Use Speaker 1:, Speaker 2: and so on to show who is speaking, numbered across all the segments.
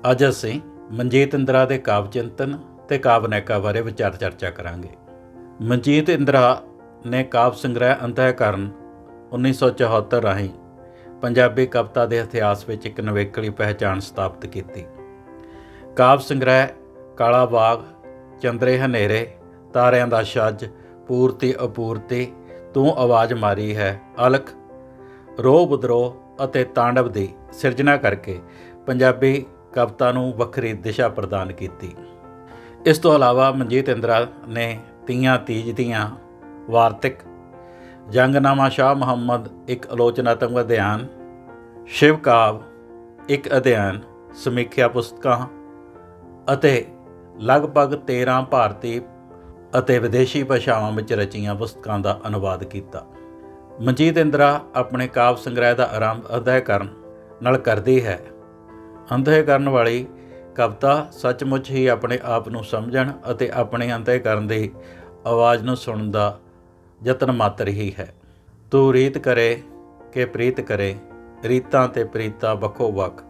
Speaker 1: ਅੱਜ ਅਸੀਂ ਮਨਜੀਤ ਇੰਦਰਾ ਦੇ ਕਾਵ ਚਿੰਤਨ ਤੇ ਕਾਵ ਨਾਇਕਾ ਬਾਰੇ ਵਿਚਾਰ ਚਰਚਾ ਕਰਾਂਗੇ। ਮਨਜੀਤ ਇੰਦਰਾ ਨੇ ਕਾਵ ਸੰਗ੍ਰਹਿ ਅੰਤਹਿਕਰਨ 1974 ਰਾਹੀਂ ਪੰਜਾਬੀ ਕਵਿਤਾ ਦੇ ਇਤਿਹਾਸ ਵਿੱਚ ਇੱਕ ਨਿਵੇਕਲੀ ਪਹਿਚਾਣ ਸਥਾਪਿਤ ਕੀਤੀ। ਕਾਵ ਸੰਗ੍ਰਹਿ ਕਾਲਾ ਬਾਗ, ਚੰਦਰੇ ਹਨੇਰੇ, ਤਾਰਿਆਂ ਦਾ ਛੱਜ, ਪੂਰਤੀ ਅਪੂਰਤੀ, ਤੂੰ ਆਵਾਜ਼ ਮਾਰੀ ਹੈ, ਅਲਖ, ਰੋਹ ਵਿਦਰੋਹ ਅਤੇ ਤਾਂਡਵ ਦੀ ਸਿਰਜਣਾ ਕਰਕੇ ਪੰਜਾਬੀ ਕਵਿਤਾ ਨੂੰ ਵੱਖਰੀ ਦਿਸ਼ਾ ਪ੍ਰਦਾਨ ਕੀਤੀ। ਇਸ ਤੋਂ ਇਲਾਵਾ ਮਨਜੀਤ ਇੰਦਰਾ ਨੇ ਤੀਆਂ ਤੀਜ ਦੀਆਂ ਵਾਰਤਕ, ਜੰਗਨਾਮਾ ਸ਼ਾਹ ਮੁਹੰਮਦ ਇੱਕ ਆਲੋਚਨਾਤਮਕ ਅਧਿਐਨ, ਸ਼ਿਵ ਕਾਵ ਇੱਕ ਅਧਿਐਨ, ਸਮੀਖਿਆ ਪੁਸਤਕਾਂ ਅਤੇ ਲਗਭਗ 13 ਭਾਰਤੀ ਅਤੇ ਵਿਦੇਸ਼ੀ ਭਾਸ਼ਾਵਾਂ ਵਿੱਚ ਰਚੀਆਂ ਪੁਸਤਕਾਂ ਦਾ ਅਨੁਵਾਦ ਕੀਤਾ। ਮਨਜੀਤ ਇੰਦਰਾ ਆਪਣੇ ਕਾਵ ਸੰਗ੍ਰਹਿ ਦਾ ਆਰੰਭ ਅੰਤਹਿਕਰਨ ਨਾਲ ਕਰਦੀ ਹੈ। ਅੰਤਹਿਕਰਨ ਵਾਲੀ ਕਵਿਤਾ ਸੱਚਮੁੱਚ ਹੀ ਆਪਣੇ ਆਪ ਨੂੰ ਸਮਝਣ ਅਤੇ ਆਪਣੇ ਅੰਤਹਿਕਰਨ ਦੀ ਆਵਾਜ਼ ਨੂੰ ਸੁਣਨ ਦਾ ਯਤਨ ਮਾਤਰ ਹੀ ਹੈ। ਤੂੰ ਰੀਤ ਕਰੇ ਕਿ ਪ੍ਰੀਤ ਕਰੇ, ਰੀਤਾਂ ਤੇ ਪ੍ਰੀਤਾਂ ਵੱਖੋ ਵੱਖ,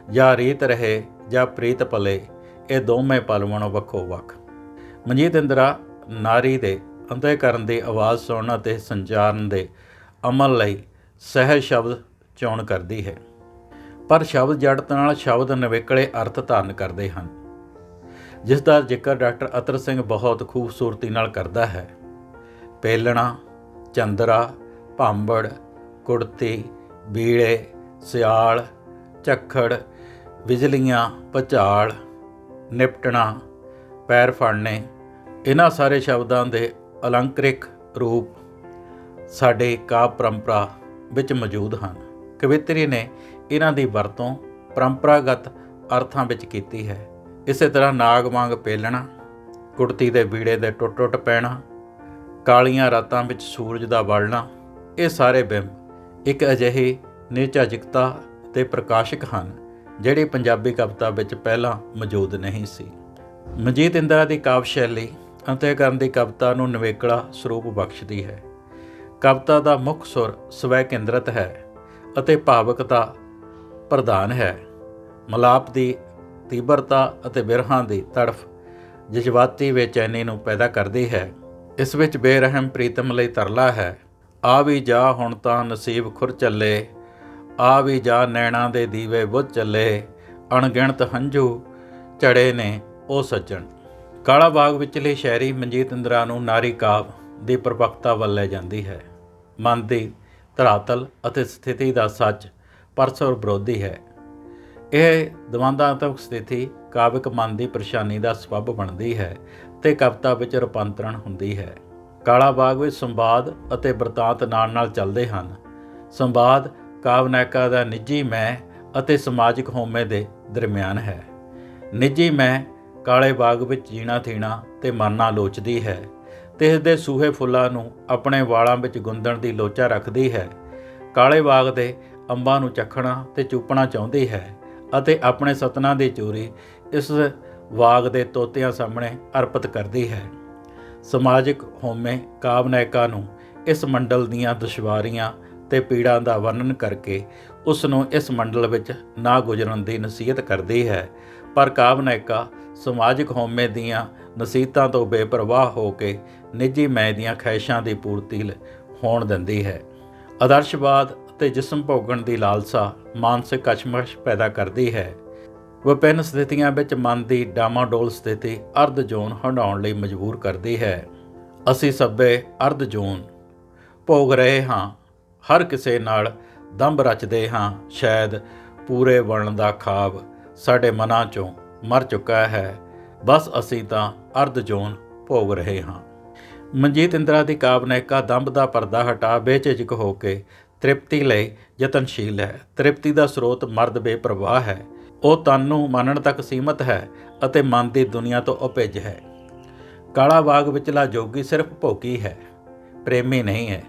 Speaker 1: ਜਾਂ ਰੀਤ ਰਹੇ ਜਾਂ ਪ੍ਰੀਤ ਪਲੇ, ਇਹ ਦੋਵੇਂ ਪਲਵਣ ਵੱਖੋ ਵੱਖ। ਮਨਜੀਤ ਇੰਦਰਾ ਨਾਰੀ ਦੇ ਅੰਤਹਿਕਰਨ ਦੀ ਆਵਾਜ਼ ਸੁਣਨ ਅਤੇ ਸੰਚਾਰਨ ਦੇ ਅਮਲ ਲਈ ਸਹਿਜ ਸ਼ਬਦ ਚੋਣ ਕਰਦੀ ਹੈ, ਪਰ ਸ਼ਬਦ ਜੜਤਾ ਨਾਲ ਸ਼ਬਦ ਨਿਵੇਕਲੇ ਅਰਥ ਧਾਰਨ ਕਰਦੇ ਹਨ, ਜਿਸ ਦਾ ਜ਼ਿਕਰ ਡਾਕਟਰ ਅਤਰ ਸਿੰਘ ਬਹੁਤ ਖੂਬਸੂਰਤੀ ਨਾਲ ਕਰਦਾ ਹੈ। ਪੇਲਣਾ, ਚੰਦਰਾ, ਭਾਂਬੜ, ਕੁੜਤੀ, ਬੀੜੇ, ਸਿਆਲ, ਝੱਖੜ, ਬਿਜਲੀਆਂ, ਭੁਚਾਲ, ਨਿਪਟਣਾ, ਪੈਰ ਫੜਨੇ, ਇਹਨਾਂ ਸਾਰੇ ਸ਼ਬਦਾਂ ਦੇ ਅਲੰਕਰਿਕ ਰੂਪ ਸਾਡੇ ਕਾਵਿ ਪਰੰਪਰਾ ਵਿੱਚ ਮੌਜੂਦ ਹਨ। ਕਵਿੱਤਰੀ ਨੇ ਇਹਨਾਂ ਦੀ ਵਰਤੋਂ ਪਰੰਪਰਾਗਤ ਅਰਥਾਂ ਵਿੱਚ ਕੀਤੀ ਹੈ। ਇਸੇ ਤਰ੍ਹਾਂ ਨਾਗ ਵਾਂਗ ਪੇਲਣਾ, ਕੁੜਤੀ ਦੇ ਬੀੜੇ ਦੇ ਟੁੱਟ ਟੁੱਟ ਪੈਣਾ, ਕਾਲੀਆਂ ਰਾਤਾਂ ਵਿੱਚ ਸੂਰਜ ਦਾ ਵਲਣਾ, ਇਹ ਸਾਰੇ ਬਿੰਬ ਇੱਕ ਅਜਿਹੀ ਨਿਝਾਜਕਤਾ ਤੇ ਪ੍ਰਕਾਸ਼ਕ ਹਨ ਜਿਹੜੀ ਪੰਜਾਬੀ ਕਵਿਤਾ ਵਿੱਚ ਪਹਿਲਾਂ ਮੌਜੂਦ ਨਹੀਂ ਸੀ। ਮਨਜੀਤ ਇੰਦਰਾ ਦੀ ਕਾਵਿ ਸ਼ੈਲੀ ਅੰਤਹਿਕਰਨ ਦੀ ਕਵਿਤਾ ਨੂੰ ਨਿਵੇਕਲਾ ਸਰੂਪ ਬਖਸ਼ਦੀ ਹੈ। ਕਵਿਤਾ ਦਾ ਮੁੱਖ ਸੁਰ ਸਵੈ ਕੇਂਦਰਤ ਹੈ ਅਤੇ ਭਾਵਕਤਾ ਪ੍ਰਧਾਨ ਹੈ। ਮਲਾਪ ਦੀ ਤੀਬਰਤਾ ਅਤੇ ਬਿਰਹਾਂ ਦੀ ਤੜਫ ਜਜ਼ਬਾਤੀ ਬੇਚੈਨੀ ਨੂੰ ਪੈਦਾ ਕਰਦੀ ਹੈ। ਇਸ ਵਿੱਚ ਬੇਰਹਿਮ ਪ੍ਰੀਤਮ ਲਈ ਤਰਲਾ ਹੈ। ਆ ਵੀ ਜਾ ਹੁਣ ਤਾਂ ਨਸੀਬ ਖੁਰ ਚੱਲੇ, ਆ ਵੀ ਜਾ ਨੈਣਾਂ ਦੇ ਦੀਵੇ ਬੁੱਝ ਚੱਲੇ, ਅਣਗਿਣਤ ਹੰਝੂ ਝੜੇ ਨੇ ਉਹ ਸੱਜਣ। ਕਾਲਾ ਬਾਗ ਵਿਚਲੀ ਸ਼ਾਇਰੀ ਮਨਜੀਤ ਇੰਦਰਾ ਨੂੰ ਨਾਰੀ ਕਾਵ ਦੀ ਪਰਪੱਕਤਾ ਵੱਲ ਲੈ ਜਾਂਦੀ ਹੈ। ਮਨ ਦੀ ਧਰਾਤਲ ਅਤੇ ਸਥਿਤੀ ਦਾ ਸੱਚ ਪਰਸਪਰ ਵਿਰੋਧੀ ਹੈ। ਇਹ ਦਵੰਦਾਤਮਕ ਸਥਿਤੀ ਕਾਵਿਕ ਮਨ ਦੀ ਪਰੇਸ਼ਾਨੀ ਦਾ ਸਬੱਬ ਬਣਦੀ ਹੈ ਤੇ ਕਵਿਤਾ ਵਿੱਚ ਰੂਪਾਂਤਰਣ ਹੁੰਦੀ ਹੈ। ਕਾਲਾ ਬਾਗ ਵਿੱਚ ਸੰਵਾਦ ਅਤੇ ਬਿਰਤਾਂਤ ਨਾਲ ਨਾਲ ਚੱਲਦੇ ਹਨ। ਸੰਵਾਦ ਕਾਵ ਨਾਇਕਾ ਦਾ ਨਿੱਜੀ ਮੈਂ ਅਤੇ ਸਮਾਜਿਕ ਹੋਮੇ ਦੇ ਦਰਮਿਆਨ ਹੈ। ਨਿੱਜੀ ਮੈਂ ਕਾਲੇ ਬਾਗ ਵਿੱਚ ਜੀਣਾ ਥੀਣਾ ਤੇ ਮਰਨਾ ਲੋਚਦੀ ਹੈ ਤੇ ਇਸ ਦੇ ਸੂਹੇ ਫੁੱਲਾਂ ਨੂੰ ਆਪਣੇ ਵਾਲਾਂ ਵਿੱਚ ਗੁੰਦਣ ਦੀ ਲੋਚਾ ਰੱਖਦੀ ਹੈ। ਕਾਲੇ ਬਾਗ ਦੇ ਅੰਬਾਂ ਨੂੰ ਚੱਖਣਾ ਤੇ ਚੂਪਣਾ ਚਾਹੁੰਦੀ ਹੈ ਅਤੇ ਆਪਣੇ ਸਤਨਾਂ ਦੀ ਚੋਰੀ ਇਸ ਬਾਗ ਦੇ ਤੋਤਿਆਂ ਸਾਹਮਣੇ ਅਰਪਿਤ ਕਰਦੀ ਹੈ। ਸਮਾਜਿਕ ਹੋਮੇ ਕਾਵ ਨਾਇਕਾ ਨੂੰ ਇਸ ਮੰਡਲ ਦੀਆਂ ਦੁਸ਼ਵਾਰੀਆਂ ਤੇ ਪੀੜਾਂ ਦਾ ਵਰਣਨ ਕਰਕੇ ਉਸ ਨੂੰ ਇਸ ਮੰਡਲ ਵਿੱਚ ਨਾ ਗੁਜ਼ਰਨ ਦੀ ਨਸੀਹਤ ਕਰਦੀ ਹੈ, ਪਰ ਕਾਵ ਨਾਇਕਾ ਸਮਾਜਿਕ ਹੋਮੇ ਦੀਆਂ ਨਸੀਹਤਾਂ ਤੋਂ ਬੇਪਰਵਾਹ ਹੋ ਕੇ ਨਿੱਜੀ ਮੈਂ ਦੀਆਂ ਖਹਿਸ਼ਾਂ ਦੀ ਪੂਰਤੀ ਹੋਣ ਦਿੰਦੀ ਹੈ। ਆਦਰਸ਼ਵਾਦ ਅਤੇ ਜਿਸਮ ਭੋਗਣ ਦੀ ਲਾਲਸਾ ਮਾਨਸਿਕ ਕਸ਼ਮਕਸ਼ ਪੈਦਾ ਕਰਦੀ ਹੈ। ਵਿਭਿੰਨ ਸਥਿਤੀਆਂ ਵਿੱਚ ਮਨ ਦੀ ਡਾਮਾਡੋਲ ਸਥਿਤੀ ਅਰਧ ਜੋਨ ਹੰਢਾਉਣ ਲਈ ਮਜਬੂਰ ਕਰਦੀ ਹੈ। ਅਸੀਂ ਸਭੇ ਅਰਧ ਜੋਨ ਭੋਗ ਰਹੇ ਹਾਂ, ਹਰ ਕਿਸੇ ਨਾਲ ਦੰਭ ਰਚਦੇ ਹਾਂ, ਸ਼ਾਇਦ ਪੂਰੇ ਬਣਨ ਦਾ ਖਾਬ ਸਾਡੇ ਮਨਾਂ 'ਚੋਂ ਮਰ ਚੁੱਕਾ ਹੈ, ਬਸ ਅਸੀਂ ਤਾਂ ਅਰਧ ਜੋਨ ਭੋਗ ਰਹੇ ਹਾਂ। ਮਨਜੀਤ ਇੰਦਰਾ ਦੀ ਕਾਵ ਨਾਇਕਾ ਦੰਭ ਦਾ ਪਰਦਾ ਹਟਾ ਬੇਝਿਜਕ ਹੋ ਕੇ ਤ੍ਰਿਪਤੀ ਲਈ ਯਤਨਸ਼ੀਲ ਹੈ। ਤ੍ਰਿਪਤੀ ਦਾ ਸਰੋਤ ਮਰਦ ਬੇਪਰਵਾਹ ਹੈ। ਉਹ ਤਨ ਨੂੰ ਮੰਨਣ ਤੱਕ ਸੀਮਤ ਹੈ ਅਤੇ ਮਨ ਦੀ ਦੁਨੀਆ ਤੋਂ ਅਭਿੱਜ ਹੈ। ਕਾਲਾ ਬਾਗ ਵਿਚਲਾ ਜੋਗੀ ਸਿਰਫ ਭੋਗੀ ਹੈ, ਪ੍ਰੇਮੀ ਨਹੀਂ ਹੈ।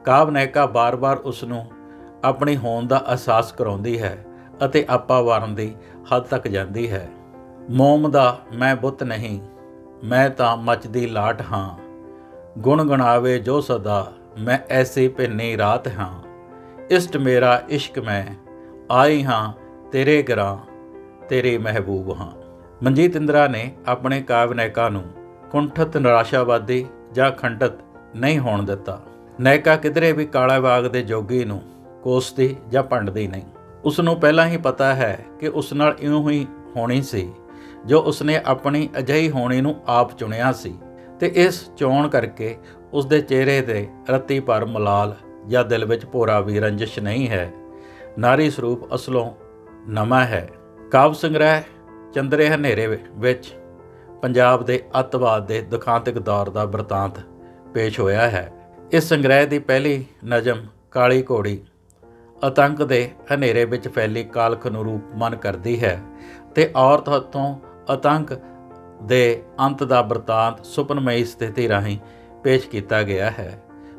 Speaker 1: ਕਾਵ ਨਾਇਕਾ ਬਾਰ-ਬਾਰ ਉਸ ਨੂੰ ਆਪਣੀ ਹੋਂਦ ਦਾ ਅਹਿਸਾਸ ਕਰਾਉਂਦੀ ਹੈ ਅਤੇ ਆਪਾ ਵਾਰਨ ਦੀ ਹੱਦ ਤੱਕ ਜਾਂਦੀ ਹੈ। ਮੋਮ ਦਾ ਮੈਂ ਬੁੱਤ ਨਹੀਂ, ਮੈਂ ਤਾਂ ਮੱਚਦੀ ਲਾਟ ਹਾਂ, ਗੁਣ ਗਣਾਵੇ ਜੋ ਸਦਾ, ਮੈਂ ਐਸੀ ਭਿੰਨੀ ਰਾਤ ਹਾਂ। ਇਸ਼ਟ ਮੇਰਾ ਇਸ਼ਕ ਮੈਂ, ਆਈ ਹਾਂ ਤੇਰੇ ਗਰਾਂ, ਤੇਰੀ ਮਹਿਬੂਬ ਹਾਂ। ਮਨਜੀਤ ਇੰਦਰਾ ਨੇ ਆਪਣੇ ਕਾਵਿ ਨਾਇਕਾ ਨੂੰ ਕੁੰਠਤ, ਨਿਰਾਸ਼ਾਵਾਦੀ ਜਾਂ ਖੰਡਿਤ ਨਹੀਂ ਹੋਣ ਦਿੱਤਾ। ਨਾਇਕਾ ਕਿਧਰੇ ਵੀ ਕਾਲਾ ਬਾਗ ਦੇ ਜੋਗੀ ਨੂੰ ਕੋਸਦੀ ਜਾਂ ਭੰਡਦੀ ਨਹੀਂ। ਉਸ ਨੂੰ ਪਹਿਲਾਂ ਹੀ ਪਤਾ ਹੈ ਕਿ ਉਸ ਨਾਲ ਇਉਂ ਹੀ ਹੋਣੀ ਸੀ ਜੋ ਉਸਨੇ ਆਪਣੀ ਅਜਿਹੀ ਹੋਣੀ ਨੂੰ ਆਪ ਚੁਣਿਆ ਸੀ, ਤੇ ਇਸ ਚੋਣ ਕਰਕੇ ਉਸ ਦੇ ਚਿਹਰੇ 'ਤੇ ਰੱਤੀ ਭਰ ਮਲਾਲ ਜਾਂ ਦਿਲ ਵਿੱਚ ਭੋਰਾ ਵੀ ਰੰਜਿਸ਼ ਨਹੀਂ ਹੈ। ਨਾਰੀ ਸਰੂਪ ਅਸਲੋਂ ਨਵਾਂ ਹੈ। ਕਾਵਿ ਸੰਗ੍ਰਹਿ ਚੰਦਰੇ ਹਨੇਰੇ ਵਿੱਚ ਪੰਜਾਬ ਦੇ ਅੱਤਵਾਦ ਦੇ ਦੁਖਾਂਤਕ ਦੌਰ ਦਾ ਬਿਰਤਾਂਤ ਪੇਸ਼ ਹੋਇਆ ਹੈ। ਇਸ ਸੰਗ੍ਰਹਿ ਦੀ ਪਹਿਲੀ ਨਜ਼ਮ ਕਾਲੀ ਘੋੜੀ ਆਤੰਕ ਦੇ ਹਨੇਰੇ ਵਿੱਚ ਫੈਲੀ ਕਾਲਖ ਨੂੰ ਰੂਪਮਾਨ ਕਰਦੀ ਹੈ ਤੇ ਔਰਤ ਹੱਥੋਂ ਆਤੰਕ ਦੇ ਅੰਤ ਦਾ ਬਿਰਤਾਂਤ ਸੁਪਨਮਈ ਸਥਿਤੀ ਰਾਹੀਂ ਪੇਸ਼ ਕੀਤਾ ਗਿਆ ਹੈ।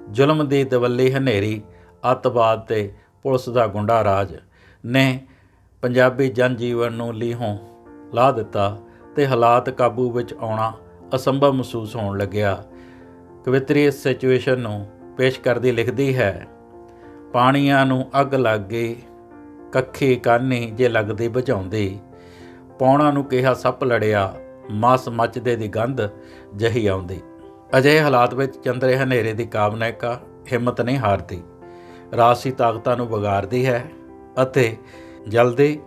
Speaker 1: ਜ਼ੁਲਮ ਦੀ ਦਵੱਲੀ ਹਨੇਰੀ, ਅੱਤਵਾਦ ਤੇ ਪੁਲਿਸ ਦਾ ਗੁੰਡਾ ਰਾਜ ਨੇ ਪੰਜਾਬੀ ਜਨਜੀਵਨ ਨੂੰ ਲੀਹੋਂ ਲਾ ਦਿੱਤਾ ਤੇ ਹਾਲਾਤ ਕਾਬੂ ਵਿੱਚ ਆਉਣਾ ਅਸੰਭਵ ਮਹਿਸੂਸ ਹੋਣ ਲੱਗਿਆ। ਕਵਿੱਤਰੀ ਇਸ ਸਿਚੁਏਸ਼ਨ ਨੂੰ ਪੇਸ਼ ਕਰਦੀ ਲਿਖਦੀ ਹੈ, ਪਾਣੀਆਂ ਨੂੰ ਅੱਗ ਲੱਗ ਗਈ, ਕੱਖੀ ਕਾਨੀ ਜੇ ਲੱਗਦੀ ਬੁਝਾਉਂਦੀ, ਪੌਣਾ ਨੂੰ ਕਿਹਾ ਸੱਪ ਲੜਿਆ, ਮਾਸ ਮੱਚਦੇ ਦੀ ਗੰਧ ਜਹੀ ਆਉਂਦੀ। ਅਜਿਹੇ ਹਾਲਾਤ ਵਿੱਚ ਚੰਦਰੇ ਹਨੇਰੇ ਦੀ ਕਾਵਿ ਨਾਇਕਾ ਹਿੰਮਤ ਨਹੀਂ ਹਾਰਦੀ, ਰਾਜਸੀ ਤਾਕਤਾਂ ਨੂੰ ਵਿਗਾੜਦੀ ਹੈ ਅਤੇ ਜਲਦੀ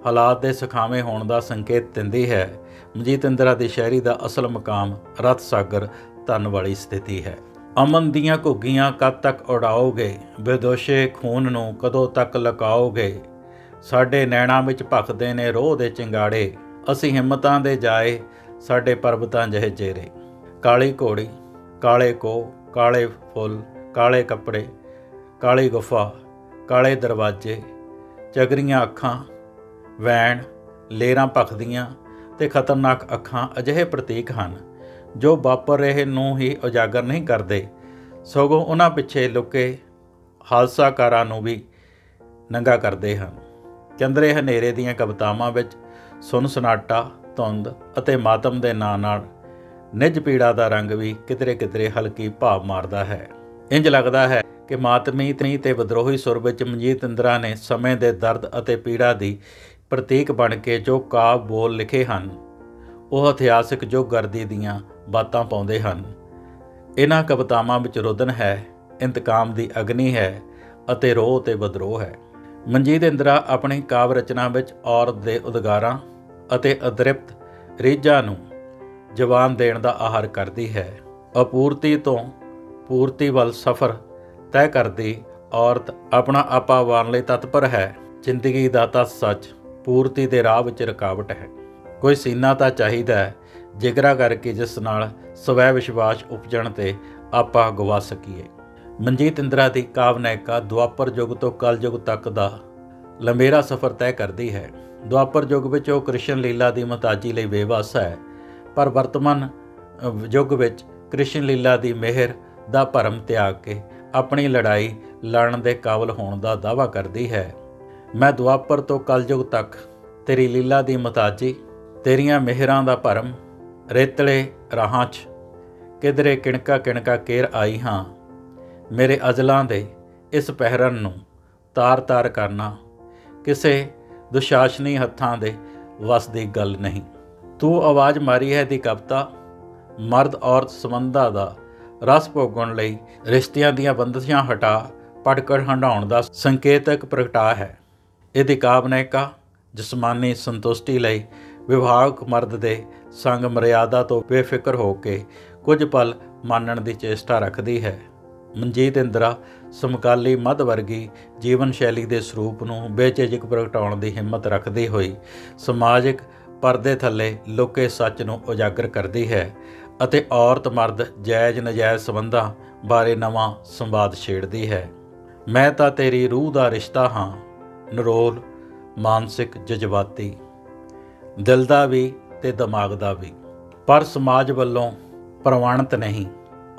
Speaker 1: ਹਾਲਾਤ ਦੇ ਸੁਖਾਵੇਂ ਹੋਣ ਦਾ ਸੰਕੇਤ ਦਿੰਦੀ ਹੈ। ਮਨਜੀਤ ਇੰਦਰਾ ਦੀ ਸ਼ਾਇਰੀ ਦਾ ਅਸਲ ਮੁਕਾਮ ਰਤ ਸਾਗਰ ਧਨ ਵਾਲੀ ਸਥਿਤੀ ਹੈ। ਅਮਨ ਦੀਆਂ ਘੁੱਗੀਆਂ ਕਦ ਤੱਕ ਉਡਾਓਗੇ, ਬੇਦੋਸ਼ੇ ਖੂਨ ਨੂੰ ਕਦੋਂ ਤੱਕ ਲੁਕਾਓਗੇ, ਸਾਡੇ ਨੈਣਾਂ ਵਿੱਚ ਭਖਦੇ ਨੇ ਰੋਹ ਦੇ ਚਿੰਗਾੜੇ, ਅਸੀਂ ਹਿੰਮਤਾਂ ਦੇ ਜਾਏ ਸਾਡੇ ਪਰਬਤਾਂ ਜਿਹੇ ਚਿਹਰੇ। ਕਾਲੀ ਘੋੜੀ, ਕਾਲੇ ਕੋਹ, ਕਾਲੇ ਫੁੱਲ, ਕਾਲੇ ਕੱਪੜੇ, ਕਾਲੀ ਗੁਫਾ, ਕਾਲੇ ਦਰਵਾਜ਼ੇ, ਚਗਰੀਆਂ ਅੱਖਾਂ, ਵੈਣ, ਲੇਰਾਂ ਭਖਦੀਆਂ ਤੇ ਖਤਰਨਾਕ ਅੱਖਾਂ ਅਜਿਹੇ ਪ੍ਰਤੀਕ ਹਨ ਜੋ ਵਾਪਰ ਰਹੇ ਨੂੰ ਹੀ ਉਜਾਗਰ ਨਹੀਂ ਕਰਦੇ, ਸਗੋਂ ਉਹਨਾਂ ਪਿੱਛੇ ਲੁਕੇ ਹਾਦਸਾਕਾਰਾਂ ਨੂੰ ਵੀ ਨੰਗਾ ਕਰਦੇ ਹਨ। ਚੰਦਰੇ ਹਨੇਰੇ ਦੀਆਂ ਕਵਿਤਾਵਾਂ ਵਿੱਚ ਸੁੰਨਸਨਾਟਾ, ਧੁੰਦ ਅਤੇ ਮਾਤਮ ਦੇ ਨਾਂ ਨਾਲ ਨਿੱਜ ਪੀੜਾ ਦਾ ਰੰਗ ਵੀ ਕਿਧਰੇ ਕਿਧਰੇ ਹਲਕੀ ਭਾਵ ਮਾਰਦਾ ਹੈ। ਇੰਜ ਲੱਗਦਾ ਹੈ ਕਿ ਮਾਤਮੀ ਤੇ ਵਿਦਰੋਹੀ ਸੁਰ ਵਿੱਚ ਮਨਜੀਤ ਇੰਦਰਾ ਨੇ ਸਮੇਂ ਦੇ ਦਰਦ ਅਤੇ ਪੀੜਾ ਦੀ ਪ੍ਰਤੀਕ ਬਣ ਕੇ ਜੋ ਕਾਵਿ ਬੋਲ ਲਿਖੇ ਹਨ, ਉਹ ਇਤਿਹਾਸਕ ਜੋਗਗਰਦੀ ਦੀਆਂ ਬਾਤਾਂ ਪਾਉਂਦੇ ਹਨ। ਇਹਨਾਂ ਕਵਿਤਾਵਾਂ ਵਿੱਚ ਰੁਦਨ ਹੈ, ਇੰਤਕਾਮ ਦੀ ਅਗਨੀ ਹੈ ਅਤੇ ਰੋਹ ਤੇ ਵਿਦਰੋਹ ਹੈ। ਮਨਜੀਤ ਇੰਦਰਾ ਆਪਣੀ ਕਾਵਿ ਰਚਨਾ ਵਿੱਚ ਔਰਤ ਦੇ ਉਦਗਾਰਾਂ ਅਤੇ ਅਦ੍ਰਿਪਤ ਰੀਝਾਂ ਨੂੰ ਜਵਾਨ ਦੇਣ ਦਾ ਆਹਰ ਕਰਦੀ ਹੈ। ਅਪੂਰਤੀ ਤੋਂ ਪੂਰਤੀ ਵੱਲ ਸਫ਼ਰ ਤੈਅ ਕਰਦੀ ਔਰਤ ਆਪਣਾ ਆਪਾ ਵਾਰਨ ਲਈ ਤਤਪਰ ਹੈ। ਜ਼ਿੰਦਗੀ ਦਾ ਤਾਂ ਸੱਚ ਪੂਰਤੀ ਦੇ ਰਾਹ ਵਿੱਚ ਰੁਕਾਵਟ ਹੈ। ਕੋਈ ਸੀਨਾ ਤਾਂ ਚਾਹੀਦਾ ਹੈ ਜਿਗਰਾ ਕਰਕੇ ਜਿਸ ਨਾਲ ਸਵੈ ਵਿਸ਼ਵਾਸ ਉਪਜਣ ਤੇ ਆਪਾ ਗਵਾ ਸਕੀਏ। ਮਨਜੀਤ ਇੰਦਰਾ ਦੀ ਕਾਵਿ ਨਾਇਕਾ ਦੁਆਪਰ ਯੁੱਗ ਤੋਂ ਕਲਯੁੱਗ ਤੱਕ ਦਾ ਲੰਬੇਰਾ ਸਫ਼ਰ ਤੈਅ ਕਰਦੀ ਹੈ। ਦੁਆਪਰ ਯੁੱਗ ਵਿੱਚ ਉਹ ਕ੍ਰਿਸ਼ਨ ਲੀਲਾ ਦੀ ਮੁਹਤਾਜੀ ਲਈ ਬੇਵੱਸ ਹੈ, ਪਰ ਵਰਤਮਾਨ ਯੁੱਗ ਵਿੱਚ ਕ੍ਰਿਸ਼ਨ ਲੀਲਾ ਦੀ ਮਿਹਰ ਦਾ ਭਰਮ ਤਿਆਗ ਕੇ ਆਪਣੀ ਲੜਾਈ ਲੜਨ ਦੇ ਕਾਬਲ ਹੋਣ ਦਾ ਦਾਅਵਾ ਕਰਦੀ ਹੈ। ਮੈਂ ਦੁਆਪਰ ਤੋਂ ਕਲਯੁੱਗ ਤੱਕ ਤੇਰੀ ਲੀਲਾ ਦੀ ਮੁਹਤਾਜੀ, ਤੇਰੀਆਂ ਮਿਹਰਾਂ ਦਾ ਭਰਮ, ਰੇਤਲੇ ਰਾਹਾਂ 'ਚ ਕਿਧਰੇ ਕਿਣਕਾ ਕਿਣਕਾ ਕੇਰ ਆਈ ਹਾਂ। ਮੇਰੇ ਅਜ਼ਲਾਂ ਦੇ ਇਸ ਪਹਿਰਨ ਨੂੰ ਤਾਰ ਤਾਰ ਕਰਨਾ ਕਿਸੇ ਦੁਸ਼ਾਸਨੀ ਹੱਥਾਂ ਦੇ ਵੱਸ ਦੀ ਗੱਲ ਨਹੀਂ। ਤੂੰ ਆਵਾਜ਼ ਮਾਰੀ ਹੈ ਦੀ ਕਵਿਤਾ ਮਰਦ ਔਰਤ ਸੰਬੰਧਾਂ ਦਾ ਰਸ ਭੋਗਣ ਲਈ ਰਿਸ਼ਤਿਆਂ ਦੀਆਂ ਬੰਦਸ਼ਾਂ ਹਟਾ ਪਟਕੜ ਹੰਢਾਉਣ ਦਾ ਸੰਕੇਤਕ ਪ੍ਰਗਟਾ ਹੈ। ਇਹਦੀ ਕਾਵਿ ਨਾਇਕਾ ਜਿਸਮਾਨੀ ਸੰਤੁਸ਼ਟੀ ਲਈ ਵਿਵਾਹਕ ਮਰਦ ਦੇ ਸੰਗ ਮਰਿਆਦਾ ਤੋਂ ਬੇਫਿਕਰ ਹੋ ਕੇ ਕੁਝ ਪਲ ਮਾਨਣ ਦੀ ਚੇਸ਼ਟਾ ਰੱਖਦੀ ਹੈ। ਮਨਜੀਤ ਇੰਦਰਾ ਸਮਕਾਲੀ ਮੱਧ ਵਰਗੀ ਜੀਵਨ ਸ਼ੈਲੀ ਦੇ ਸਰੂਪ ਨੂੰ ਬੇਝਿਜਕ ਪ੍ਰਗਟਾਉਣ ਦੀ ਹਿੰਮਤ ਰੱਖਦੀ ਹੋਈ ਸਮਾਜਿਕ ਪਰਦੇ ਥੱਲੇ ਲੁਕੇ ਸੱਚ ਨੂੰ ਉਜਾਗਰ ਕਰਦੀ ਹੈ ਅਤੇ ਔਰਤ ਮਰਦ ਜਾਇਜ਼ ਨਜਾਇਜ਼ ਸੰਬੰਧਾਂ ਬਾਰੇ ਨਵਾਂ ਸੰਵਾਦ ਛੇੜਦੀ ਹੈ। ਮੈਂ ਤਾਂ ਤੇਰੀ ਰੂਹ ਦਾ ਰਿਸ਼ਤਾ ਹਾਂ, ਨਿਰੋਲ, ਮਾਨਸਿਕ, ਜਜ਼ਬਾਤੀ, ਦਿਲ ਦਾ ਵੀ ਤੇ ਦਿਮਾਗ ਦਾ ਵੀ, ਪਰ ਸਮਾਜ ਵੱਲੋਂ ਪ੍ਰਵਾਨਿਤ ਨਹੀਂ।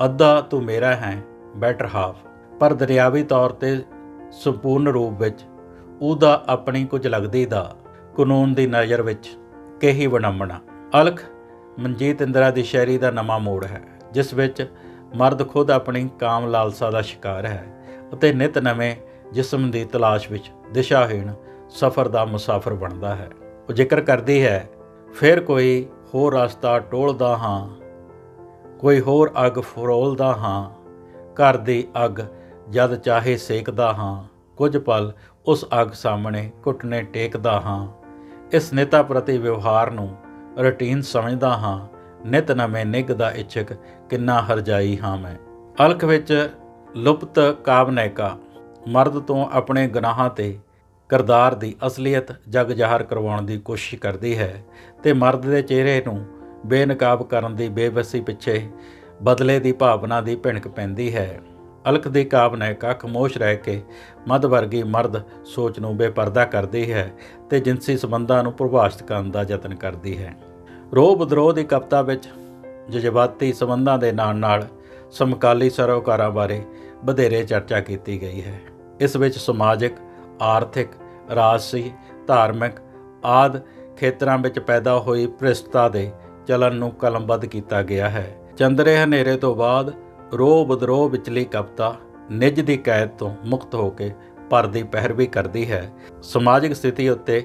Speaker 1: ਅੱਧਾ ਤੂੰ ਮੇਰਾ ਹੈ, ਬੈਟਰ ਹਾਫ, ਪਰ ਦਰਿਆਵੀ ਤੌਰ 'ਤੇ ਸੰਪੂਰਨ ਰੂਪ ਵਿੱਚ ਉਹਦਾ ਆਪਣੀ ਕੁਝ ਲੱਗਦੀ ਦਾ ਕਾਨੂੰਨ ਦੀ ਨਜ਼ਰ ਵਿੱਚ ਕਹੀ ਵਿਡੰਬਣਾ। ਅਲਖ ਮਨਜੀਤ ਇੰਦਰਾ ਦੀ ਸ਼ਾਇਰੀ ਦਾ ਨਵਾਂ ਮੋੜ ਹੈ, ਜਿਸ ਵਿੱਚ ਮਰਦ ਖੁਦ ਆਪਣੀ ਕਾਮ ਲਾਲਸਾ ਦਾ ਸ਼ਿਕਾਰ ਹੈ ਅਤੇ ਨਿਤ ਨਵੇਂ ਜਿਸਮ ਦੀ ਤਲਾਸ਼ ਵਿੱਚ ਦਿਸ਼ਾਹੀਣ ਸਫ਼ਰ ਦਾ ਮੁਸਾਫਰ ਬਣਦਾ ਹੈ। ਉਹ ਜ਼ਿਕਰ ਕਰਦੀ ਹੈ, ਫਿਰ ਕੋਈ ਹੋਰ ਰਸਤਾ ਟੋਲਦਾ ਹਾਂ, ਕੋਈ ਹੋਰ ਅੱਗ ਫਰੋਲਦਾ ਹਾਂ, ਘਰ ਦੀ ਅੱਗ ਜਦ ਚਾਹੇ ਸੇਕਦਾ ਹਾਂ, ਕੁਝ ਪਲ ਉਸ ਅੱਗ ਸਾਹਮਣੇ ਘੁਟਨੇ ਟੇਕਦਾ ਹਾਂ। ਇਸ ਨੇਤਾ ਪ੍ਰਤੀ ਵਿਵਹਾਰ ਨੂੰ ਰੂਟੀਨ ਸਮਝਦਾ ਹਾਂ, ਨਿਤ ਨਵੇਂ ਨਿੱਘ ਦਾ ਇੱਛਕ ਕਿੰਨਾ ਹਰਜਾਈ ਹਾਂ ਮੈਂ। ਅਲਖ ਵਿੱਚ ਲੁਪਤ ਕਾਵਨੈਕਾ ਮਰਦ ਤੋਂ ਆਪਣੇ ਗੁਨਾਹਾਂ ਤੇ ਕਿਰਦਾਰ ਦੀ ਅਸਲੀਅਤ ਜਗ ਜ਼ਾਹਰ ਕਰਵਾਉਣ ਦੀ ਕੋਸ਼ਿਸ਼ ਕਰਦੀ ਹੈ ਤੇ ਮਰਦ ਦੇ ਚਿਹਰੇ ਨੂੰ ਬੇਨਕਾਬ ਕਰਨ ਦੀ ਬੇਵੱਸੀ ਪਿੱਛੇ ਬਦਲੇ ਦੀ ਭਾਵਨਾ ਦੀ ਭਿਣਕ ਪੈਂਦੀ ਹੈ। ਅਲਖ ਦੀ ਕਾਵਨੈਕਾ ਖਾਮੋਸ਼ ਰਹਿ ਕੇ ਮੱਧ ਵਰਗੀ ਮਰਦ ਸੋਚ ਨੂੰ ਬੇਪਰਦਾ ਕਰਦੀ ਹੈ ਤੇ ਜਿਨਸੀ ਸੰਬੰਧਾਂ ਨੂੰ ਪ੍ਰਭਾਸ਼ਿਤ ਕਰਨ ਦਾ ਯਤਨ ਕਰਦੀ ਹੈ। ਰੋਹ ਵਿਦਰੋਹ ਦੀ ਕਵਿਤਾ ਵਿੱਚ ਜਜ਼ਬਾਤੀ ਸੰਬੰਧਾਂ ਦੇ ਨਾਲ ਸਮਕਾਲੀ ਸਰੋਕਾਰਾਂ ਬਾਰੇ ਵਧੇਰੇ ਚਰਚਾ ਕੀਤੀ ਗਈ ਹੈ। ਇਸ ਵਿੱਚ ਸਮਾਜਿਕ, ਆਰਥਿਕ, ਰਾਜਸੀ, ਧਾਰਮਿਕ ਆਦਿ ਖੇਤਰਾਂ ਵਿੱਚ ਪੈਦਾ ਹੋਈ ਭ੍ਰਿਸ਼ਟਤਾ ਦੇ ਚਲਨ ਨੂੰ ਕਲਮਬੱਧ ਕੀਤਾ ਗਿਆ ਹੈ। ਚੰਦਰੇ ਹਨੇਰੇ ਤੋਂ ਬਾਅਦ ਰੋਹ ਵਿਦਰੋਹ ਵਿਚਲੀ ਕਵਿਤਾ ਨਿੱਜ ਦੀ ਕੈਦ ਤੋਂ ਮੁਕਤ ਹੋ ਕੇ ਪਰਦੀ ਪਹਿਰਵੀ ਕਰਦੀ ਹੈ, ਸਮਾਜਿਕ ਸਥਿਤੀ ਉੱਤੇ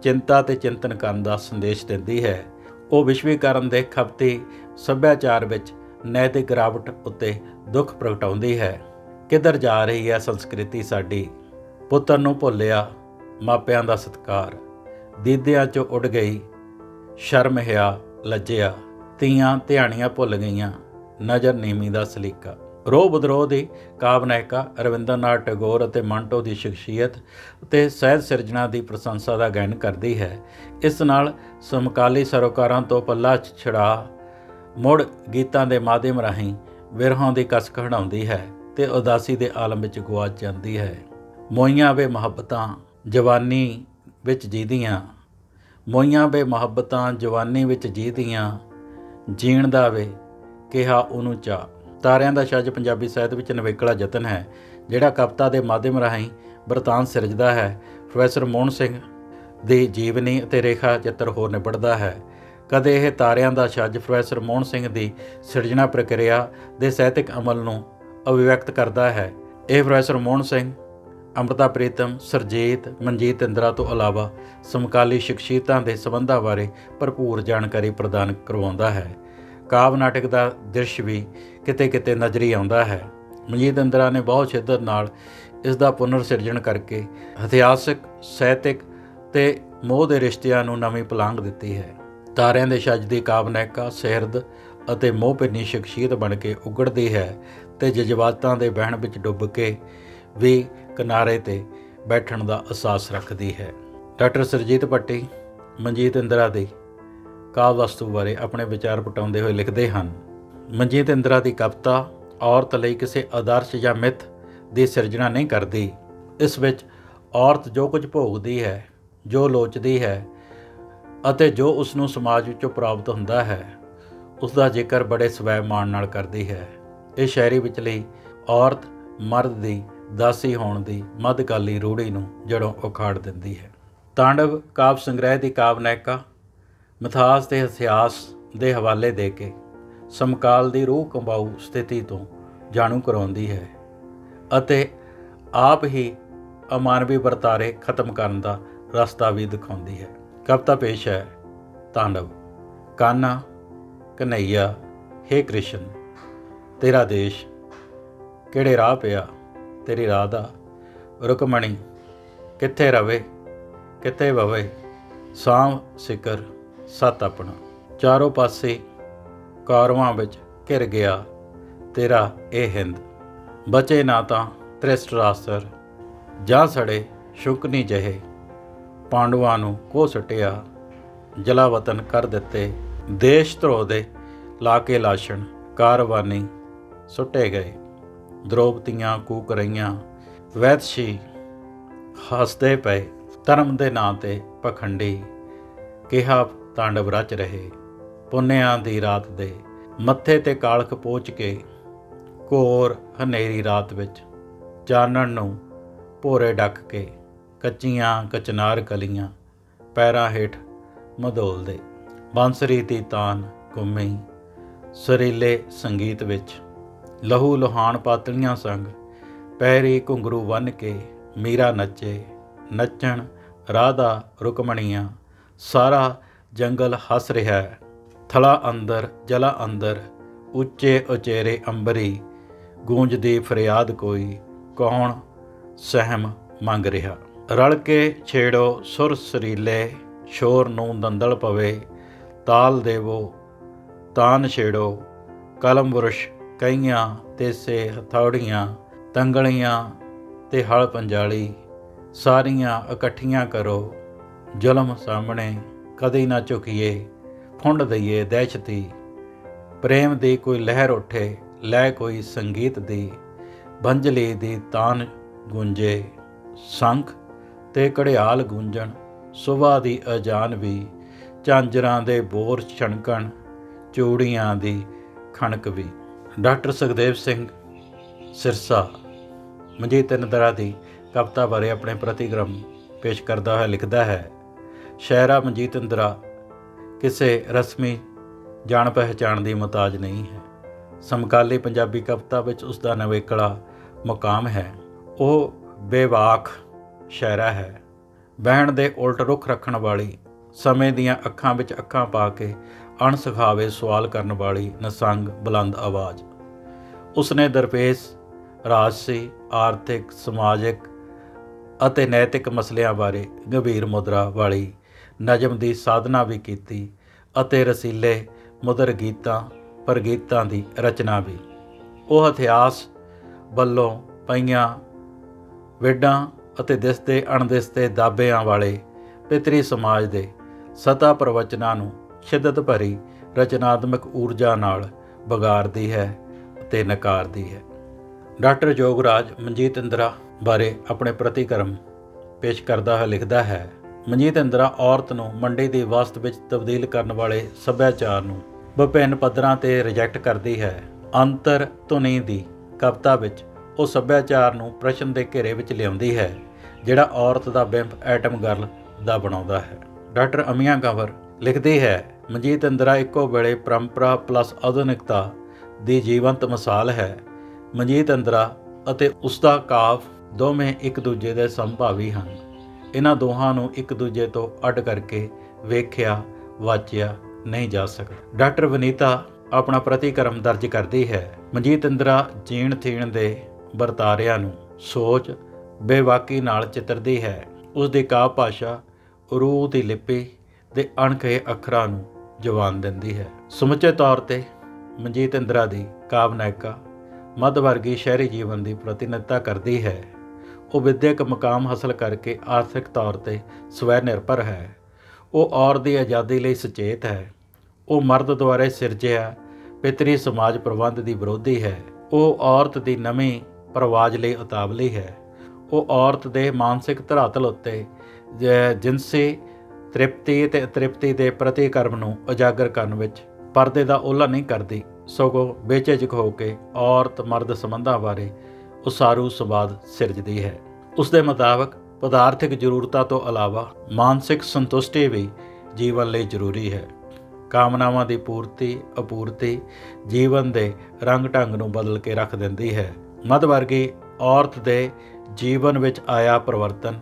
Speaker 1: ਚਿੰਤਾ ਤੇ ਚਿੰਤਨ ਕਰਨ ਦਾ ਸੰਦੇਸ਼ ਦਿੰਦੀ ਹੈ। ਉਹ ਵਿਸ਼ਵੀਕਰਨ ਦੇ ਖਪਤੀ ਸੱਭਿਆਚਾਰ ਵਿੱਚ ਨੈਤਿਕ ਗਿਰਾਵਟ ਉੱਤੇ ਦੁੱਖ ਪ੍ਰਗਟਾਉਂਦੀ ਹੈ। ਕਿੱਧਰ ਜਾ ਰਹੀ ਹੈ ਸੰਸਕ੍ਰਿਤੀ ਸਾਡੀ, ਪੁੱਤਰ ਨੂੰ ਭੁੱਲਿਆ ਮਾਪਿਆਂ ਦਾ ਸਤਿਕਾਰ, ਦੀਦਿਆਂ 'ਚੋਂ ਉੱਡ ਗਈ ਸ਼ਰਮ ਹਿਆ ਲੱਜਿਆ, ਧੀਆਂ ਧਿਆਣੀਆਂ ਭੁੱਲ ਗਈਆਂ ਨਜ਼ਰ ਨੀਵੀਂ ਦਾ ਸਲੀਕਾ। ਰੋਹ ਵਿਦਰੋਹ ਦੀ ਕਾਵਨੈਕਾ ਰਵਿੰਦਰਨਾਥ ਟੈਗੋਰ ਅਤੇ ਮੰਟੋ ਦੀ ਸ਼ਖਸੀਅਤ ਅਤੇ ਸਾਹਿਤ ਸਿਰਜਣਾ ਦੀ ਪ੍ਰਸ਼ੰਸਾ ਦਾ ਗਾਇਨ ਕਰਦੀ ਹੈ। ਇਸ ਨਾਲ ਸਮਕਾਲੀ ਸਰੋਕਾਰਾਂ ਤੋਂ ਪੱਲਾ ਛੁਡਾ ਮੁੜ ਗੀਤਾਂ ਦੇ ਮਾਧਿਅਮ ਰਾਹੀਂ ਵਿਰਹਾਂ ਦੀ ਕਸ ਕਢਾਉਂਦੀ ਹੈ ਤੇ ਉਦਾਸੀ ਦੇ ਆਲਮ ਵਿੱਚ ਗੁਆਚ ਜਾਂਦੀ ਹੈ। ਮੋਈਆਂ ਵੇ ਮੁਹੱਬਤਾਂ ਜਵਾਨੀ ਵਿੱਚ ਜੀਦੀਆਂ, ਮੋਈਆਂ ਵੇ ਮੁਹੱਬਤਾਂ ਜਵਾਨੀ ਵਿੱਚ ਜੀਦੀਆਂ, ਜੀਣ ਦਾ ਵੇ ਕਿਹਾ ਉਹਨੂੰ ਚਾਅ। ਤਾਰਿਆਂ ਦਾ ਛੱਜ ਪੰਜਾਬੀ ਸਾਹਿਤ ਵਿੱਚ ਨਿਵੇਕਲਾ ਯਤਨ ਹੈ ਜਿਹੜਾ ਕਵਿਤਾ ਦੇ ਮਾਧਿਅਮ ਰਾਹੀਂ ਬਰਤਾਂਤ ਸਿਰਜਦਾ ਹੈ। ਪ੍ਰੋਫੈਸਰ ਮੋਹਨ ਸਿੰਘ ਦੀ ਜੀਵਨੀ ਅਤੇ ਰੇਖਾ ਚਿੱਤਰ ਹੋਰ ਨਿਬੜਦਾ ਹੈ। ਕਦੇ ਇਹ ਤਾਰਿਆਂ ਦਾ ਛੱਜ ਪ੍ਰੋਫੈਸਰ ਮੋਹਨ ਸਿੰਘ ਦੀ ਸਿਰਜਣਾ ਪ੍ਰਕਿਰਿਆ ਦੇ ਸਾਹਿਤਕ ਅਮਲ ਨੂੰ ਅਭਿਵਿਅਕਤ ਕਰਦਾ ਹੈ। ਇਹ ਪ੍ਰੋਫੈਸਰ ਮੋਹਨ ਸਿੰਘ, ਅੰਮ੍ਰਿਤਾ ਪ੍ਰੀਤਮ, ਸੁਰਜੀਤ, ਮਨਜੀਤ ਇੰਦਰਾ ਤੋਂ ਇਲਾਵਾ ਸਮਕਾਲੀ ਸ਼ਖਸੀਅਤਾਂ ਦੇ ਸੰਬੰਧਾਂ ਬਾਰੇ ਭਰਪੂਰ ਜਾਣਕਾਰੀ ਪ੍ਰਦਾਨ ਕਰਵਾਉਂਦਾ ਹੈ। ਕਾਵਿ ਨਾਟਕ ਦਾ ਦ੍ਰਿਸ਼ ਵੀ ਕਿਤੇ ਕਿਤੇ ਨਜ਼ਰੀ ਆਉਂਦਾ ਹੈ। ਮਨਜੀਤ ਇੰਦਰਾ ਨੇ ਬਹੁਤ ਸ਼ਿੱਦਤ ਨਾਲ ਇਸ ਦਾ ਪੁਨਰ ਸਿਰਜਣ ਕਰਕੇ ਇਤਿਹਾਸਕ, ਸਾਹਿਤਕ ਤੇ ਮੋਹ ਦੇ ਰਿਸ਼ਤਿਆਂ ਨੂੰ ਨਵੀਂ ਪਲਾਂਘ ਦਿੱਤੀ ਹੈ। ਤਾਰਿਆਂ ਦੇ ਛੱਜ ਦੀ ਕਾਵਨੈਕਾ ਸਿਰਦ ਅਤੇ ਮੋਹ ਭਿੰਨੀ ਸ਼ਖਸੀਅਤ ਬਣ ਕੇ ਉਗੜਦੀ ਹੈ ਤੇ ਜਜ਼ਬਾਤਾਂ ਦੇ ਵਹਿਣ ਵਿੱਚ ਡੁੱਬ ਕੇ ਵੀ ਕਿਨਾਰੇ ਤੇ ਬੈਠਣ ਦਾ ਅਹਿਸਾਸ ਰੱਖਦੀ ਹੈ। ਡਾਕਟਰ ਸੁਰਜੀਤ ਭੱਟੀ ਮਨਜੀਤ ਇੰਦਰਾ ਦੀ ਕਾਵਿ ਵਸਤੂ ਬਾਰੇ ਆਪਣੇ ਵਿਚਾਰ ਪਟਾਉਂਦੇ ਹੋਏ ਲਿਖਦੇ ਹਨ, ਮਨਜੀਤ ਇੰਦਰਾ ਦੀ ਕਵਿਤਾ ਔਰਤ ਲਈ ਕਿਸੇ ਆਦਰਸ਼ ਜਾਂ ਮਿੱਥ ਦੀ ਸਿਰਜਣਾ ਨਹੀਂ ਕਰਦੀ। ਇਸ ਵਿੱਚ ਔਰਤ ਜੋ ਕੁਝ ਭੋਗਦੀ ਹੈ, ਜੋ ਲੋਚਦੀ ਹੈ ਅਤੇ ਜੋ ਉਸ ਨੂੰ ਸਮਾਜ ਵਿੱਚੋਂ ਪ੍ਰਾਪਤ ਹੁੰਦਾ ਹੈ, ਉਸ ਦਾ ਜ਼ਿਕਰ ਬੜੇ ਸਵੈਮਾਣ ਨਾਲ ਕਰਦੀ ਹੈ। ਇਹ ਸ਼ਾਇਰੀ ਵਿਚਲੀ ਔਰਤ ਮਰਦ ਦੀ ਦਾਸੀ ਹੋਣ ਦੀ ਮੱਧਕਾਲੀ ਰੂੜੀ ਨੂੰ ਜੜੋਂ ਉਖਾੜ ਦਿੰਦੀ ਹੈ। ਤਾਂਡਵ ਕਾਵਿ ਸੰਗ੍ਰਹਿ ਦੀ ਕਾਵਨੈਕਾ ਮਿਥਾਸ ਤੇ ਇਤਿਹਾਸ ਦੇ ਹਵਾਲੇ ਦੇ ਕੇ ਸਮਕਾਲ ਦੀ ਰੂਹ ਕੰਬਾਊ ਸਥਿਤੀ ਤੋਂ ਜਾਣੂ ਕਰਵਾਉਂਦੀ ਹੈ ਅਤੇ ਆਪ ਹੀ ਅਮਾਨਵੀ ਵਰਤਾਰੇ ਖਤਮ ਕਰਨ ਦਾ ਰਸਤਾ ਵੀ ਦਿਖਾਉਂਦੀ ਹੈ। ਕਵਿਤਾ ਪੇਸ਼ ਹੈ ਤਾਂਡਵ। ਕਾਨਾ ਕਨ੍ਹਈਆ ਹੇ ਕ੍ਰਿਸ਼ਨ, ਤੇਰਾ ਦੇਸ਼ ਕਿਹੜੇ ਰਾਹ ਪਿਆ ਤੇਰੀ ਰਾਧਾ, ਰੁਕਮਣੀ ਕਿੱਥੇ ਰਵੇ ਕਿੱਥੇ ਬਵੇ, ਸਾਂਭ ਸਿਕਰ ਸੱਤ ਆਪਣਾ। ਚਾਰੋਂ ਪਾਸੇ ਕਾਰਵਾਂ ਵਿੱਚ ਘਿਰ ਗਿਆ ਤੇਰਾ ਇਹ ਹਿੰਦ, ਬਚੇ ਨਾ ਤਾਂ ਤ੍ਰਿਸ਼ਟਰਾਸਰ ਜਾਂ ਸੜੇ ਸ਼ੁਕਨੀ ਜਿਹੇ, ਪਾਂਡਵਾਂ ਨੂੰ ਕੋਹ ਸੁੱਟਿਆ ਜਲਾਵਤਨ ਕਰ ਦਿੱਤੇ, ਦੇਸ਼ ਧਰੋ ਦੇ ਲਾ ਕੇ ਲਾਸ਼ਣ ਕਾਰਵਾਨੀ ਸੁੱਟੇ ਗਏ, ਦ੍ਰੋਪਦੀਆਂ ਕੂਕ ਰਹੀਆਂ ਵੈਦਸ਼ੀ ਹੱਸਦੇ ਪਏ, ਧਰਮ ਦੇ ਨਾਂ 'ਤੇ ਪਖੰਡੀ ਕਿਹਾ ਤਾਂਡਵ ਰਚ ਰਹੇ, ਪੁੰਨਿਆਂ ਦੀ ਰਾਤ ਦੇ ਮੱਥੇ 'ਤੇ ਕਾਲਖ ਪੋਚ ਕੇ, ਘੋਰ ਹਨੇਰੀ ਰਾਤ ਵਿੱਚ ਚਾਨਣ ਨੂੰ ਭੋਰੇ ਡੱਕ ਕੇ, ਕੱਚੀਆਂ ਕਚਨਾਰ ਕਲੀਆਂ ਪੈਰਾਂ ਹੇਠ ਮਧੋਲਦੇ, ਬਾਂਸਰੀ ਦੀ ਤਾਨ ਘੁੰਮੀ ਸੁਰੀਲੇ ਸੰਗੀਤ ਵਿੱਚ, ਲਹੂ ਲੁਹਾਨ ਪਾਤਲੀਆਂ ਸੰਗ ਪੈਰੀ ਘੁੰਗਰੂ ਬੰਨ੍ਹ ਕੇ ਮੀਰਾ ਨੱਚੇ, ਨੱਚਣ ਰਾਧਾ ਰੁਕਮਣੀਆਂ सारा जंगल हस रहा है, थला अंदर जला अंदर, उच्चे उचेरे अंबरी, गूंजदी फरियाद कोई, कौन सहम मंग रहा। रल के छेड़ो सुर सरीले, शोर नूं दंदल पवे, ताल देवो तान छेड़ो, कलम बुरश कईयां तेसे हथौड़ियां, तंगलियां ते हल पंजाली, सारियां इकट्ठियां करो, जुल्म सामने कदी ना झुकीए, फुंड दईए दहशती, प्रेम दी कोई लहर उठे, लै कोई संगीत दी, भंजली दी तान गूंजे, संख ते घड़ियाल गूंजण, सुबह दी अजान भी, झांजरां दे बोर छणकण, चूड़ियां दी खणक भी। डॉक्टर सुखदेव सिंह सिरसा ਮਨਜੀਤ ਇੰਦਰਾ ਦੀ ਕਵਿਤਾ ਬਾਰੇ ਆਪਣੇ ਪ੍ਰਤੀਕਰਮ ਪੇਸ਼ ਕਰਦਾ ਹੋਇਆ ਲਿਖਦਾ ਹੈ, ਸ਼ਾਇਰਾ ਮਨਜੀਤ ਇੰਦਰਾ ਕਿਸੇ ਰਸਮੀ ਜਾਣ ਪਹਿਚਾਣ ਦੀ ਮੁਹਤਾਜ ਨਹੀਂ ਹੈ। ਸਮਕਾਲੀ ਪੰਜਾਬੀ ਕਵਿਤਾ ਵਿੱਚ ਉਸ ਦਾ ਨਵੇਕਲਾ ਮੁਕਾਮ ਹੈ। ਉਹ ਬੇਵਾਕ ਸ਼ਾਇਰਾ ਹੈ, ਬਹਿਣ ਦੇ ਉਲਟ ਰੁੱਖ ਰੱਖਣ ਵਾਲੀ, ਸਮੇਂ ਦੀਆਂ ਅੱਖਾਂ ਵਿੱਚ ਅੱਖਾਂ ਪਾ ਕੇ ਅਣਸੁਖਾਵੇ ਸਵਾਲ ਕਰਨ ਵਾਲੀ ਨਿਸੰਗ ਬੁਲੰਦ ਆਵਾਜ਼। ਉਸਨੇ ਦਰਪੇਸ਼ ਰਾਜਸੀ, ਆਰਥਿਕ, ਸਮਾਜਿਕ ਅਤੇ ਨੈਤਿਕ ਮਸਲਿਆਂ ਬਾਰੇ ਗੰਭੀਰ ਮੁਦਰਾ ਵਾਲੀ ਨਜ਼ਮ ਦੀ ਸਾਧਨਾ ਵੀ ਕੀਤੀ ਅਤੇ ਰਸੀਲੇ ਮੁਦਰ ਗੀਤਾਂ ਪ੍ਰਗੀਤਾਂ ਦੀ ਰਚਨਾ ਵੀ। ਉਹ ਇਤਿਹਾਸ ਵੱਲੋਂ ਪਈਆਂ ਵੇਡਾਂ ਅਤੇ ਦਿਸਦੇ ਅਣਦਿਸਦੇ ਦਾਅਵਿਆਂ ਵਾਲੇ ਪਿਤਰੀ ਸਮਾਜ ਦੇ ਸਤਾ ਪ੍ਰਵਚਨਾਂ ਨੂੰ ਸ਼ਿੱਦਤ ਭਰੀ ਰਚਨਾਤਮਕ ਊਰਜਾ ਨਾਲ ਵਿਗਾੜਦੀ ਹੈ ਅਤੇ ਨਕਾਰਦੀ ਹੈ। ਡਾਕਟਰ ਜੋਗਰਾਜ ਮਨਜੀਤ ਇੰਦਰਾ ਬਾਰੇ ਆਪਣੇ ਪ੍ਰਤੀਕਰਮ ਪੇਸ਼ ਕਰਦਾ ਹੋਇਆ ਲਿਖਦਾ ਹੈ, ਮਨਜੀਤ ਇੰਦਰਾ ਔਰਤ ਨੂੰ ਮੰਡੀ ਦੀ ਵਸਤ ਵਿੱਚ ਤਬਦੀਲ ਕਰਨ ਵਾਲੇ ਸੱਭਿਆਚਾਰ ਨੂੰ ਵਿਭਿੰਨ ਪੱਧਰਾਂ 'ਤੇ ਰਿਜੈਕਟ ਕਰਦੀ ਹੈ। ਅੰਤਰ ਧੁਨੀ ਦੀ ਕਵਿਤਾ ਵਿੱਚ ਉਹ ਸੱਭਿਆਚਾਰ ਨੂੰ ਪ੍ਰਸ਼ਨ ਦੇ ਘੇਰੇ ਵਿੱਚ ਲਿਆਉਂਦੀ ਹੈ ਜਿਹੜਾ ਔਰਤ ਦਾ ਬਿੰਬ ਐਟਮ ਗਰਲ ਦਾ ਬਣਾਉਂਦਾ ਹੈ। ਡਾਕਟਰ ਅਮੀਆਂ ਕੰਵਰ ਲਿਖਦੀ ਹੈ, ਮਨਜੀਤ ਇੰਦਰਾ ਇੱਕੋ ਵੇਲੇ ਪਰੰਪਰਾ ਪਲੱਸ ਆਧੁਨਿਕਤਾ ਦੀ ਜੀਵੰਤ ਮਿਸਾਲ ਹੈ। ਮਨਜੀਤ ਇੰਦਰਾ ਅਤੇ ਉਸਦਾ ਕਾਵਿ ਦੋਵੇਂ ਇੱਕ ਦੂਜੇ ਦੇ ਸਮਭਾਵੀ ਹਨ। ਇਹਨਾਂ ਦੋਹਾਂ ਨੂੰ ਇੱਕ ਦੂਜੇ ਤੋਂ ਅੱਡ ਕਰਕੇ ਵੇਖਿਆ ਵਾਚਿਆ ਨਹੀਂ ਜਾ ਸਕਦਾ। ਡਾਕਟਰ ਵਨੀਤਾ ਆਪਣਾ ਪ੍ਰਤੀਕਰਮ ਦਰਜ ਕਰਦੀ ਹੈ, ਮਨਜੀਤ ਇੰਦਰਾ ਜੀਣ ਥੀਣ ਦੇ ਵਰਤਾਰਿਆਂ ਨੂੰ ਸੋਚ ਬੇਵਾਕੀ ਨਾਲ ਚਿੱਤਰਦੀ ਹੈ। ਉਸ ਦੀ ਕਾਵਿ ਭਾਸ਼ਾ ਰੂਹ ਦੀ ਲਿਪੀ ਦੇ ਅਣਖੇ ਅੱਖਰਾਂ ਨੂੰ ਜਵਾਨ ਦਿੰਦੀ ਹੈ। ਸਮੁੱਚੇ ਤੌਰ 'ਤੇ ਮਨਜੀਤ ਇੰਦਰਾ ਦੀ ਕਾਵਿ ਨਾਇਕਾ ਮੱਧ ਵਰਗੀ ਸ਼ਹਿਰੀ ਜੀਵਨ ਦੀ ਪ੍ਰਤੀਨਿਧਤਾ ਕਰਦੀ ਹੈ। ਉਹ ਵਿੱਦਿਅਕ ਮੁਕਾਮ ਹਾਸਲ ਕਰਕੇ ਆਰਥਿਕ ਤੌਰ 'ਤੇ ਸਵੈ ਨਿਰਭਰ ਹੈ। ਉਹ ਔਰਤ ਦੀ ਆਜ਼ਾਦੀ ਲਈ ਸੁਚੇਤ ਹੈ। ਉਹ ਮਰਦ ਦੁਆਰਾ ਸਿਰਜਿਆ ਪਿਤਰੀ ਸਮਾਜ ਪ੍ਰਬੰਧ ਦੀ ਵਿਰੋਧੀ ਹੈ। ਉਹ ਔਰਤ ਦੀ ਨਵੀਂ ਪਰਵਾਜ਼ ਲਈ ਉਤਾਵਲੀ ਹੈ। ਉਹ ਔਰਤ ਦੇ ਮਾਨਸਿਕ ਧਰਾਤਲ ਉੱਤੇ ਜਿਨਸੀ ਤ੍ਰਿਪਤੀ ਅਤੇ ਅਤ੍ਰਿਪਤੀ ਦੇ ਪ੍ਰਤੀਕਰਮ ਨੂੰ ਉਜਾਗਰ ਕਰਨ ਵਿੱਚ ਪਰਦੇ ਦਾ ਓਹਲਾ ਨਹੀਂ ਕਰਦੀ, ਸਗੋਂ ਬੇਝਿਜਕ ਹੋ ਕੇ ਔਰਤ ਮਰਦ ਸੰਬੰਧਾਂ ਬਾਰੇ ਉਸਾਰੂ ਸੰਵਾਦ ਸਿਰਜਦੀ ਹੈ। ਉਸ ਦੇ ਮੁਤਾਬਕ ਪਦਾਰਥਿਕ ਜ਼ਰੂਰਤਾਂ ਤੋਂ ਇਲਾਵਾ ਮਾਨਸਿਕ ਸੰਤੁਸ਼ਟੀ ਵੀ ਜੀਵਨ ਲਈ ਜ਼ਰੂਰੀ ਹੈ। ਕਾਮਨਾਵਾਂ ਦੀ ਪੂਰਤੀ ਅਪੂਰਤੀ ਜੀਵਨ ਦੇ ਰੰਗ ਢੰਗ ਨੂੰ ਬਦਲ ਕੇ ਰੱਖ ਦਿੰਦੀ ਹੈ। ਮੱਧ ਵਰਗੀ ਔਰਤ ਦੇ ਜੀਵਨ ਵਿੱਚ ਆਇਆ ਪਰਿਵਰਤਨ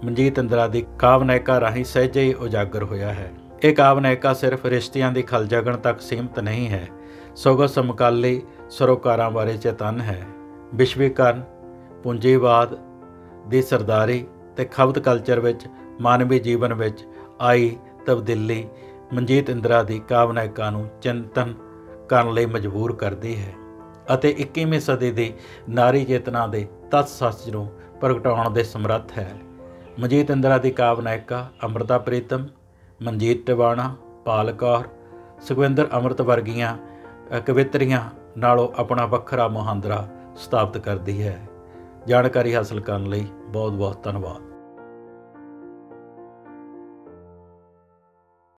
Speaker 1: ਮਨਜੀਤ ਇੰਦਰਾ ਦੀ ਕਾਵਿ ਨਾਇਕਾ ਰਾਹੀਂ ਸਹਿਜੇ ਹੀ ਉਜਾਗਰ ਹੋਇਆ ਹੈ। ਇਹ ਕਾਵਿ ਨਾਇਕਾ ਸਿਰਫ ਰਿਸ਼ਤਿਆਂ ਦੀ ਖਲਜਗਣ ਤੱਕ ਸੀਮਤ ਨਹੀਂ ਹੈ, ਸਗੋਂ ਸਮਕਾਲੀ ਸਰੋਕਾਰਾਂ ਬਾਰੇ ਚੇਤੰਨ ਹੈ। ਵਿਸ਼ਵੀਕਰਨ, ਪੂੰਜੀਵਾਦ ਦੀ ਸਰਦਾਰੀ ਤੇ ਖਪਤ ਕਲਚਰ ਵਿੱਚ ਮਾਨਵੀ ਜੀਵਨ ਵਿੱਚ ਆਈ ਤਬਦੀਲੀ ਮਨਜੀਤ ਇੰਦਰਾ ਦੀ ਕਾਵਿ ਨਾਇਕਾ ਨੂੰ ਚਿੰਤਨ ਕਰਨ ਲਈ ਮਜਬੂਰ ਕਰਦੀ ਹੈ ਅਤੇ 21ਵੀਂ ਸਦੀ ਦੀ ਨਾਰੀ ਚੇਤਨਾ ਦੇ ਤੱਤ ਸੱਚ ਨੂੰ ਪ੍ਰਗਟਾਉਣ ਦੇ ਸਮਰੱਥ ਹੈ। ਮਨਜੀਤ ਇੰਦਰਾ ਦੀ ਕਾਵਿ ਨਾਇਕਾ ਅੰਮ੍ਰਿਤਾ ਪ੍ਰੀਤਮ, ਮਨਜੀਤ ਟਿਵਾਣਾ, ਪਾਲ ਕੌਰ, ਸੁਖਵਿੰਦਰ ਅੰਮ੍ਰਿਤ ਵਰਗੀਆਂ ਕਵਿੱਤਰੀਆਂ ਨਾਲੋਂ ਆਪਣਾ ਵੱਖਰਾ ਮੁਹਾਂਦਰਾ ਸਥਾਪਿਤ ਕਰਦੀ ਹੈ। ਜਾਣਕਾਰੀ ਹਾਸਲ ਕਰਨ ਲਈ ਬਹੁਤ ਬਹੁਤ ਧੰਨਵਾਦ।